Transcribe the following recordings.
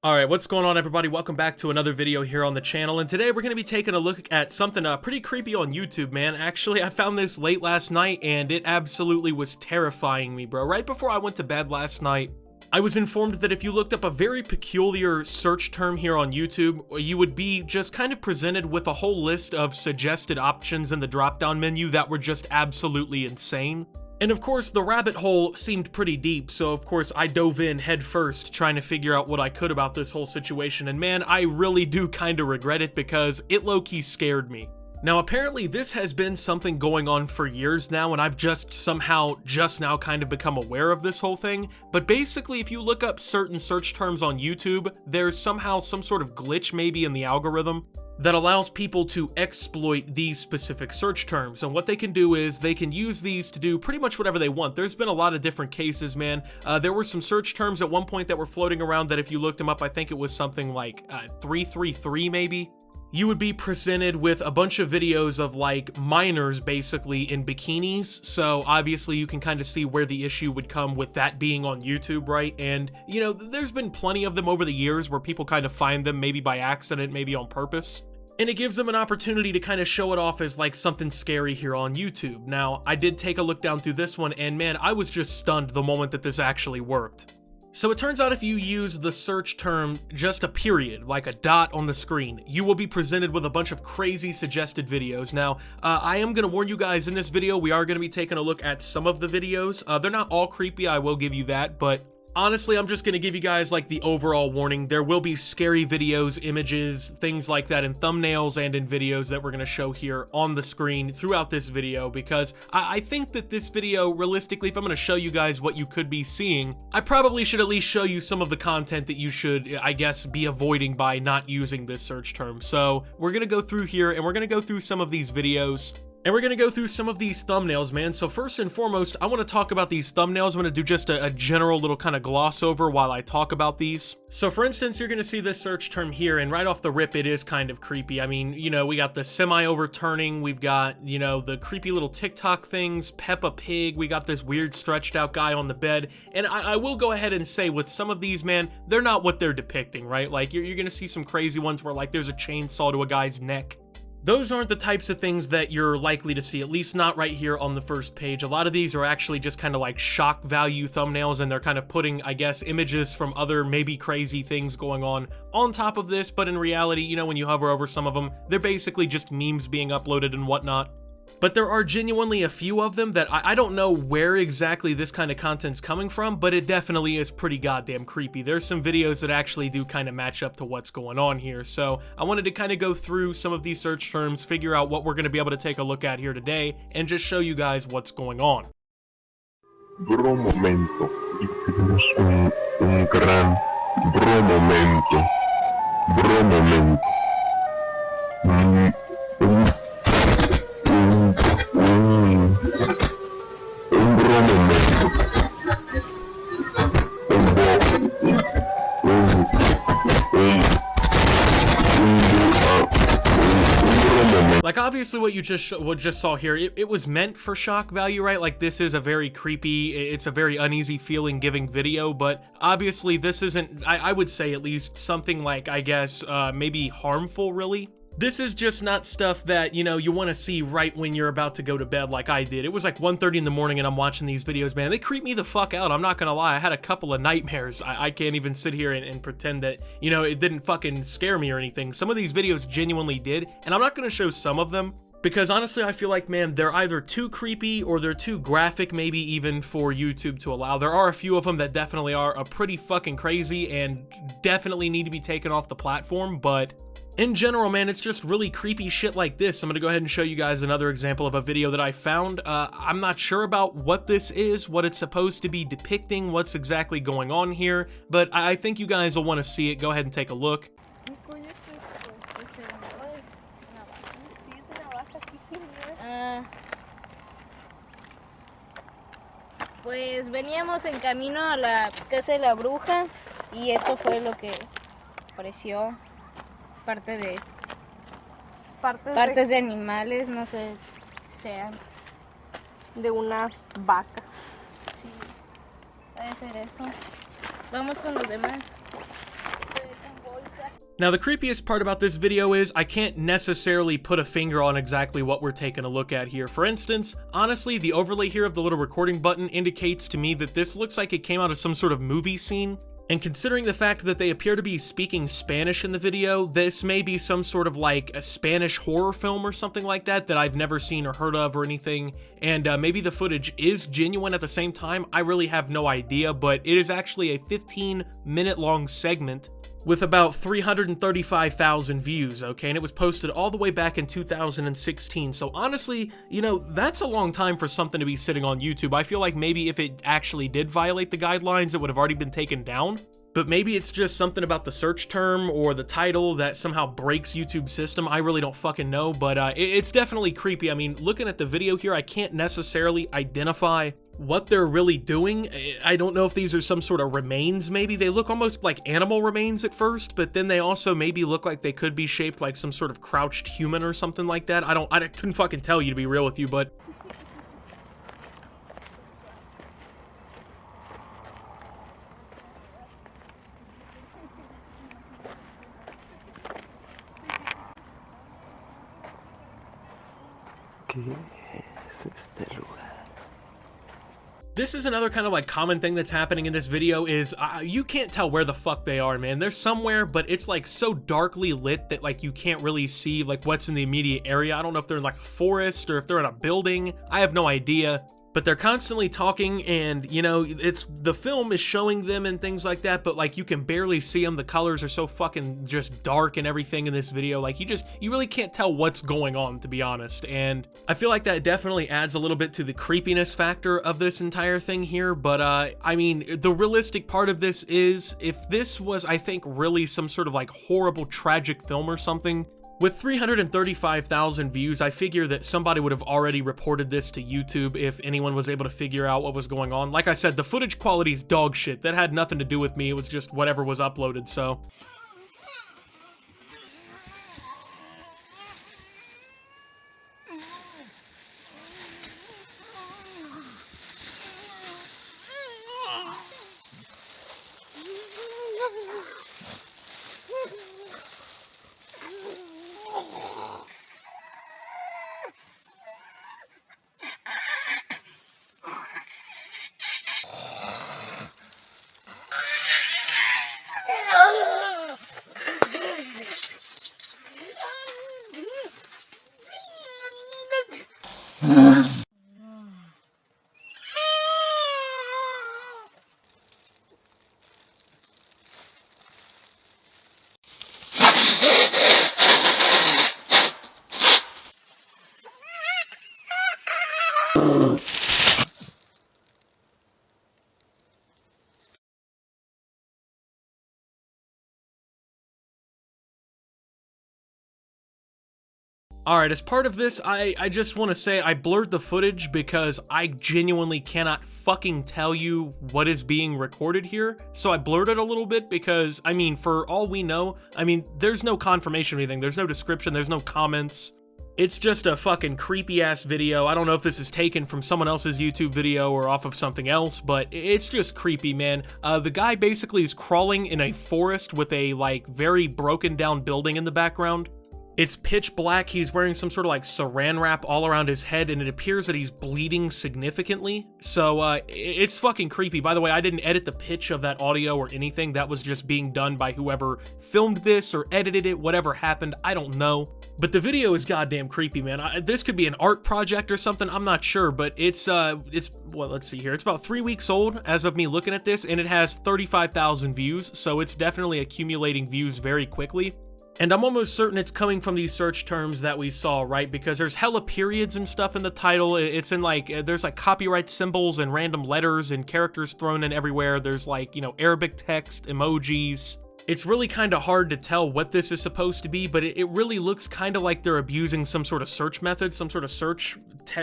Alright, what's going on everybody? Welcome back to another video here on the channel, and today we're going to be taking a look at something pretty creepy on YouTube, man. Actually, I found this late last night, and it absolutely was terrifying me, bro. Right before I went to bed last night, I was informed that if you looked up a very peculiar search term here on YouTube, you would be just kind of presented with a whole list of suggested options in the drop-down menu that were just absolutely insane. And of course, the rabbit hole seemed pretty deep, so of course I dove in head first trying to figure out what I could about this whole situation, and man, I really do kinda regret it because it low-key scared me. Now apparently this has been something going on for years now, and I've just now kind of become aware of this whole thing, but basically if you look up certain search terms on YouTube, there's somehow some sort of glitch maybe in the algorithm that allows people to exploit these specific search terms, and what they can do is they can use these to do pretty much whatever they want. There's been a lot of different cases, man. There were some search terms at one point that were floating around that if you looked them up, I think it was something like 333 maybe. You would be presented with a bunch of videos of like minors basically in bikinis, so obviously you can kind of see where the issue would come with that being on YouTube, right? And you know, there's been plenty of them over the years where people kind of find them maybe by accident, maybe on purpose. And it gives them an opportunity to kind of show it off as like something scary here on YouTube. Now, I did take a look down through this one, and man, I was just stunned the moment that this actually worked. So it turns out if you use the search term just a period, like a dot on the screen, you will be presented with a bunch of crazy suggested videos. Now, I am going to warn you guys in this video, we are going to be taking a look at some of the videos. They're not all creepy, I will give you that, but honestly, I'm just going to give you guys like the overall warning. There will be scary videos, images, things like that in thumbnails and in videos that we're going to show here on the screen throughout this video, because I think that this video, realistically, if I'm going to show you guys what you could be seeing, I probably should at least show you some of the content that you should, I guess, be avoiding by not using this search term. So we're going to go through here and we're going to go through some of these videos. And we're going to go through some of these thumbnails, man. So first and foremost, I want to talk about these thumbnails. I'm going to do just a general little kind of gloss over while I talk about these. So for instance, you're going to see this search term here, and right off the rip, it is kind of creepy. I mean, you know, we got the semi-overturning, we've got, you know, the creepy little TikTok things, Peppa Pig, we got this weird stretched out guy on the bed, and I will go ahead and say with some of these, man, they're not what they're depicting, right? Like, you're going to see some crazy ones where, like, there's a chainsaw to a guy's neck. Those aren't the types of things that you're likely to see, at least not right here on the first page. A lot of these are actually just kind of like shock value thumbnails, and they're kind of putting, I guess, images from other maybe crazy things going on top of this, but in reality, you know, when you hover over some of them, they're basically just memes being uploaded and whatnot. But there are genuinely a few of them that I don't know where exactly this kind of content's coming from, but it definitely is pretty goddamn creepy. There's some videos that actually do kind of match up to what's going on here, so I wanted to kind of go through some of these search terms, figure out what we're going to be able to take a look at here today, and just show you guys what's going on. Bro momento, y tenemos un gran bro momento, bro momento. Like, obviously what you just saw here, it was meant for shock value, right? Like, this is a very creepy, it's a very uneasy feeling giving video, but obviously this isn't, I would say at least, something like, I guess, maybe harmful, really. This is just not stuff that, you know, you want to see right when you're about to go to bed like I did. It was like 1:30 in the morning and I'm watching these videos, man. They creep me the fuck out. I'm not gonna lie. I had a couple of nightmares. I can't even sit here and pretend that, you know, it didn't fucking scare me or anything. Some of these videos genuinely did, and I'm not gonna show some of them, because honestly, I feel like, man, they're either too creepy or they're too graphic, maybe even for YouTube to allow. There are a few of them that definitely are pretty fucking crazy and definitely need to be taken off the platform, but in general, man, it's just really creepy shit like this. I'm gonna go ahead and show you guys another example of a video that I found. I'm not sure about what this is, what it's supposed to be depicting, what's exactly going on here, but I think you guys will want to see it. Go ahead and take a look. Pues veníamos en camino a la casa de la bruja y esto fue lo que apareció. Partes de animales, no sé, sean de una vaca. Sí, puede ser eso. Vamos con los demás. Now, the creepiest part about this video is I can't necessarily put a finger on exactly what we're taking a look at here. For instance, honestly, the overlay here of the little recording button indicates to me that this looks like it came out of some sort of movie scene. And considering the fact that they appear to be speaking Spanish in the video, this may be some sort of like a Spanish horror film or something like that that I've never seen or heard of or anything. And maybe the footage is genuine at the same time. I really have no idea, but it is actually a 15-minute long segment with about 335,000 views, okay? And it was posted all the way back in 2016. So honestly, you know, that's a long time for something to be sitting on YouTube. I feel like maybe if it actually did violate the guidelines, it would have already been taken down. But maybe it's just something about the search term or the title that somehow breaks YouTube's system. I really don't fucking know, but it's definitely creepy. I mean, looking at the video here, I can't necessarily identify what they're really doing. I don't know if these are some sort of remains, maybe. They look almost like animal remains at first, but then they also maybe look like they could be shaped like some sort of crouched human or something like that. I couldn't fucking tell you, to be real with you, but this is another kind of like common thing that's happening in this video is you can't tell where the fuck they are, man. They're somewhere, but it's like so darkly lit that like you can't really see like what's in the immediate area. I don't know if they're in like a forest or if they're in a building. I have no idea. But they're constantly talking and, you know, the film is showing them and things like that, but like you can barely see them. The colors are so fucking just dark and everything in this video. Like you really can't tell what's going on, to be honest. And I feel like that definitely adds a little bit to the creepiness factor of this entire thing here. But I mean, the realistic part of this is if this was, I think, really some sort of like horrible, tragic film or something, with 335,000 views, I figure that somebody would have already reported this to YouTube if anyone was able to figure out what was going on. Like I said, the footage quality is dog shit. That had nothing to do with me. It was just whatever was uploaded, so. Alright, as part of this, I just want to say I blurred the footage because I genuinely cannot fucking tell you what is being recorded here. So I blurred it a little bit because, I mean, for all we know, I mean, there's no confirmation of anything. There's no description. There's no comments. It's just a fucking creepy-ass video. I don't know if this is taken from someone else's YouTube video or off of something else, but it's just creepy, man. The guy basically is crawling in a forest with a, like, very broken-down building in the background. It's pitch black, he's wearing some sort of like saran wrap all around his head, and it appears that he's bleeding significantly. So, it's fucking creepy. By the way, I didn't edit the pitch of that audio or anything. That was just being done by whoever filmed this or edited it, whatever happened, I don't know. But the video is goddamn creepy, man. This could be an art project or something, I'm not sure, but it's well, let's see here. It's about 3 weeks old as of me looking at this, and it has 35,000 views, so it's definitely accumulating views very quickly. And I'm almost certain it's coming from these search terms that we saw, right? Because there's hella periods and stuff in the title. It's in like, there's like copyright symbols and random letters and characters thrown in everywhere. There's like, you know, Arabic text, emojis. It's really kind of hard to tell what this is supposed to be, but it really looks kind of like they're abusing some sort of search method, some sort of search,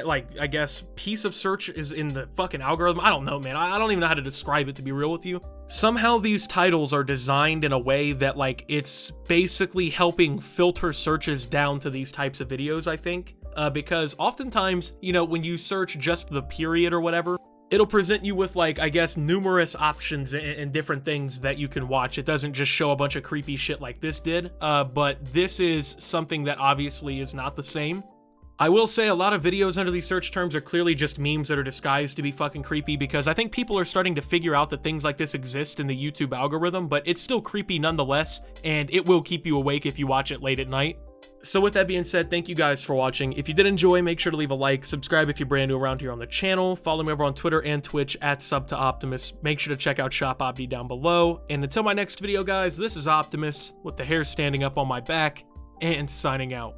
like, I guess, piece of search is in the fucking algorithm. I don't know, man. I don't even know how to describe it, to be real with you. Somehow these titles are designed in a way that, like, it's basically helping filter searches down to these types of videos, I think. Because oftentimes, you know, when you search just the period or whatever, it'll present you with, like, I guess, numerous options and different things that you can watch. It doesn't just show a bunch of creepy shit like this did, but this is something that obviously is not the same. I will say a lot of videos under these search terms are clearly just memes that are disguised to be fucking creepy, because I think people are starting to figure out that things like this exist in the YouTube algorithm, but it's still creepy nonetheless, and it will keep you awake if you watch it late at night. So with that being said, thank you guys for watching. If you did enjoy, make sure to leave a like, subscribe if you're brand new around here on the channel, follow me over on Twitter and Twitch at @subtooptimus. Make sure to check out Shop Opti down below. And until my next video, guys, this is Optimus with the hair standing up on my back and signing out.